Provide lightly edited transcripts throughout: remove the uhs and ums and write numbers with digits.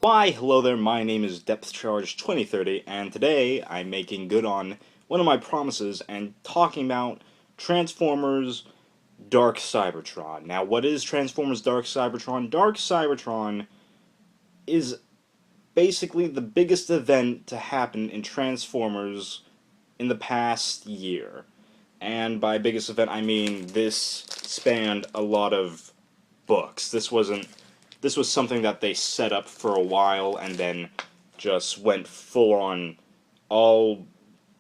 Why, hello there, my name is DepthCharge2030, and today I'm making good on one of my promises and talking about Transformers Dark Cybertron. Now, what is Transformers Dark Cybertron? Dark Cybertron is basically the biggest event to happen in Transformers in the past year. And by biggest event, I mean this spanned a lot of books. This was something that they set up for a while and then just went full on all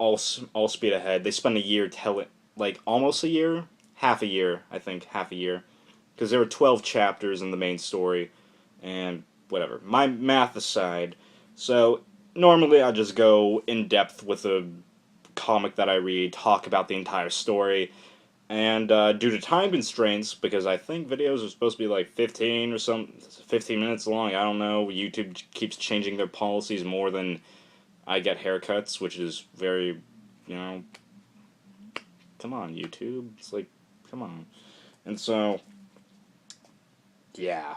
all speed ahead. They spent a year telling, like, almost a year, half a year, I think, half a year, because there were 12 chapters in the main story, and whatever. My math aside, so normally I just go in depth with a comic that I read, talk about the entire story, and due to time constraints, because I think videos are supposed to be like 15 or 15 minutes long. I don't know. YouTube keeps changing their policies more than I get haircuts, which is very, you know, come on, YouTube. It's like, come on. And so, yeah.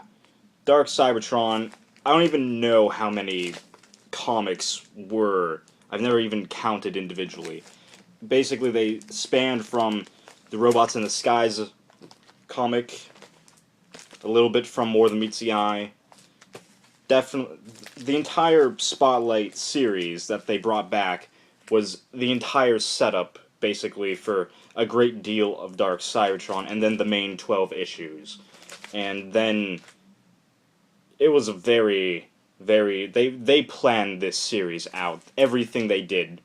Dark Cybertron, I don't even know how many comics were. I've never even counted individually. Basically, they spanned from the Robots in the Skies comic, a little bit from More Than Meets the Eye. Definitely, the entire Spotlight series that they brought back was the entire setup, basically, for a great deal of Dark Cybertron, and then the main 12 issues. And then it was a they planned this series out. Everything they did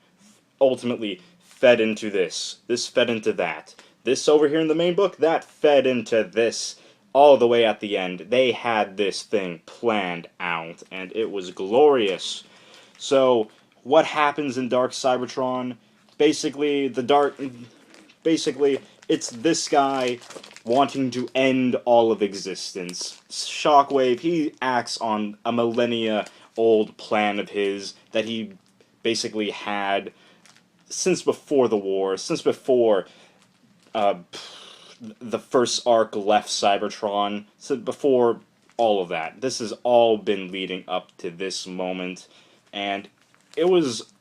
ultimately fed into this. This fed into that. This over here in the main book, that fed into this. All the way at the end, they had this thing planned out, and it was glorious. So, what happens in Dark Cybertron? Basically, basically, it's this guy wanting to end all of existence. Shockwave, he acts on a millennia old plan of his that he basically had since before the war, since before uh, the first arc left Cybertron, so before all of that. This has all been leading up to this moment, and it was,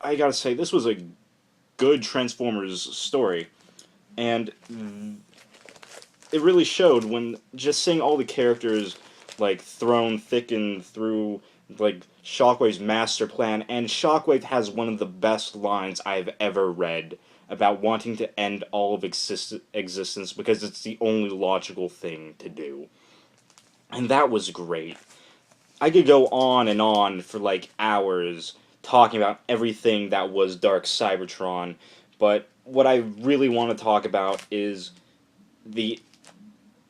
I gotta say, this was a good Transformers story, and it really showed when just seeing all the characters like thrown thick and through like Shockwave's master plan, and Shockwave has one of the best lines I've ever read about wanting to end all of existence because it's the only logical thing to do. And that was great. I could go on and on for like hours talking about everything that was Dark Cybertron, but what I really want to talk about is the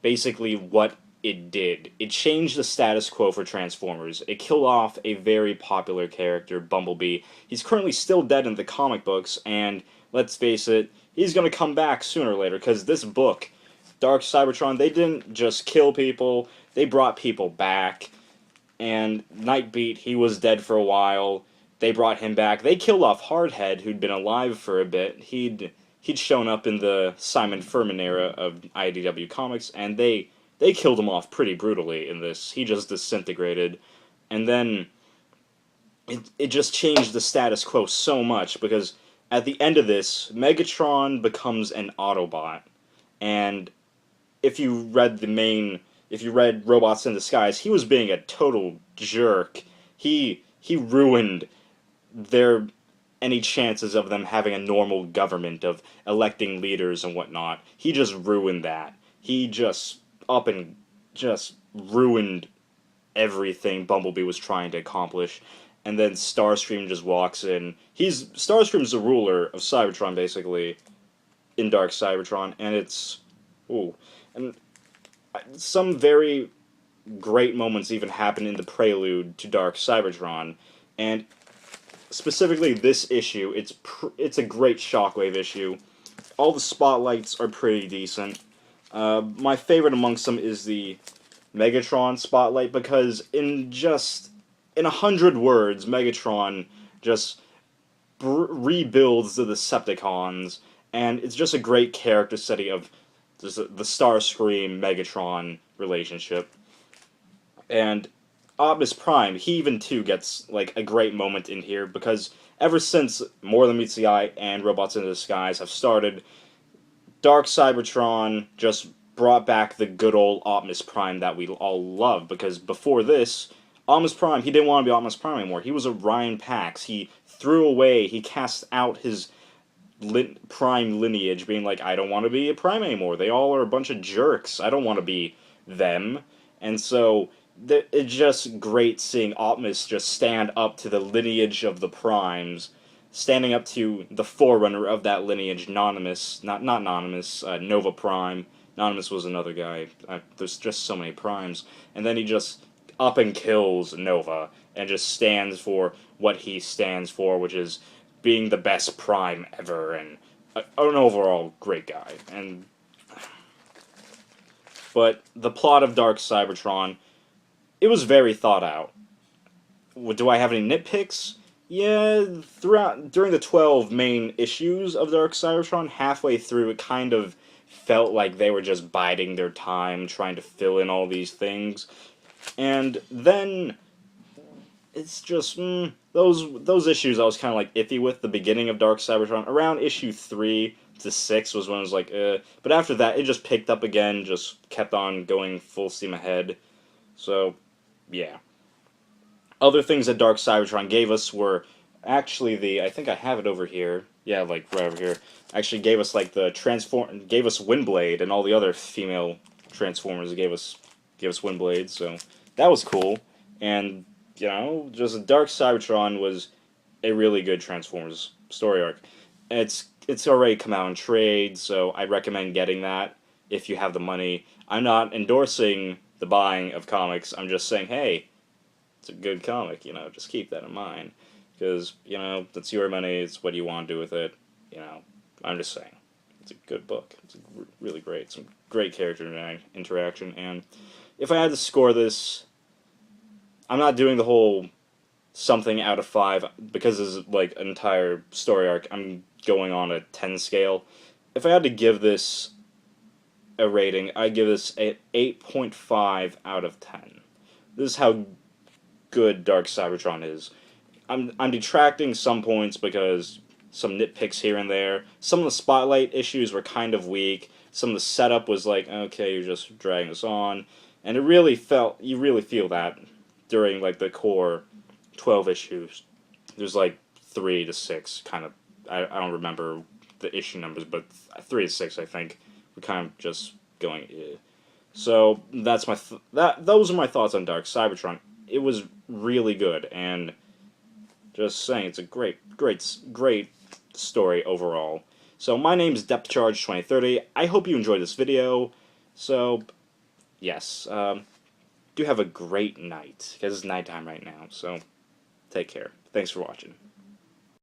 basically what it did. It changed the status quo for Transformers. It killed off a very popular character, Bumblebee. He's currently still dead in the comic books, and let's face it, he's going to come back sooner or later, because this book, Dark Cybertron, they didn't just kill people, they brought people back. And Nightbeat, he was dead for a while. They brought him back. They killed off Hardhead, who'd been alive for a bit. He'd shown up in the Simon Furman era of IDW Comics, and they killed him off pretty brutally in this. He just disintegrated, and then it just changed the status quo so much because at the end of this, Megatron becomes an Autobot, and if you read if you read Robots in Disguise, he was being a total jerk. He ruined their any chances of them having a normal government of electing leaders and whatnot. He just ruined that. He just up and just ruined everything Bumblebee was trying to accomplish. And then Starscream just walks in. Starscream's the ruler of Cybertron basically in Dark Cybertron, and it's ooh, and some very great moments even happen in the prelude to Dark Cybertron, and specifically this issue, it's a great Shockwave issue. All the spotlights are pretty decent. My favorite amongst them is the Megatron spotlight because in 100 words, Megatron just rebuilds the Decepticons, and it's just a great character study of the Starscream Megatron relationship. And Optimus Prime, he even too gets like a great moment in here because ever since More Than Meets the Eye and Robots in Disguise have started, Dark Cybertron just brought back the good old Optimus Prime that we all love. Because before this, Optimus Prime, he didn't want to be Optimus Prime anymore. He was a Ryan Pax. He threw away, he cast out his Prime lineage, being like, I don't want to be a Prime anymore. They all are a bunch of jerks. I don't want to be them. And so it's just great seeing Optimus just stand up to the lineage of the Primes, standing up to the forerunner of that lineage, Nonimus, not Nonimus, Nova Prime. Nonimus was another guy. There's just so many Primes. And then he just up and kills Nova, and just stands for what he stands for, which is being the best Prime ever, and an overall great guy. But the plot of Dark Cybertron, it was very thought out. Do I have any nitpicks? Yeah, during the 12 main issues of Dark Cybertron, halfway through it kind of felt like they were just biding their time, trying to fill in all these things. And then it's just those issues I was kind of like iffy with. The beginning of Dark Cybertron, around issue 3 to 6 was when I was like, but after that it just picked up again, just kept on going full steam ahead. So yeah. Other things that Dark Cybertron gave us were actually I think I have it over here. Yeah, like right over here. Actually gave us like gave us Windblade, and all the other female Transformers gave us Windblade, so that was cool. And just Dark Cybertron was a really good Transformers story arc. It's already come out in trade, so I recommend getting that if you have the money. I'm not endorsing the buying of comics. I'm just saying, hey, it's a good comic, just keep that in mind. Because, that's your money, it's what you want to do with it, I'm just saying. It's a good book. It's really great. Some great character interaction, and if I had to score this, I'm not doing the whole something out of 5, because it's like an entire story arc. I'm going on a 10 scale. If I had to give this a rating, I'd give this an 8.5 out of 10. This is how good Dark Cybertron is. I'm detracting some points because some nitpicks here and there. Some of the spotlight issues were kind of weak. Some of the setup was like, okay, you're just dragging us on. And you really feel that during like the core 12 issues. There's like 3 to 6 kind of, I don't remember the issue numbers, but 3 to 6 I think were kind of just going, eh. So that's those are my thoughts on Dark Cybertron. It was really good, and just saying, it's a great story overall. So my name is Depth Charge 2030. I hope you enjoyed this video. So yes, do have a great night, because it's nighttime right now. So take care. Thanks for watching.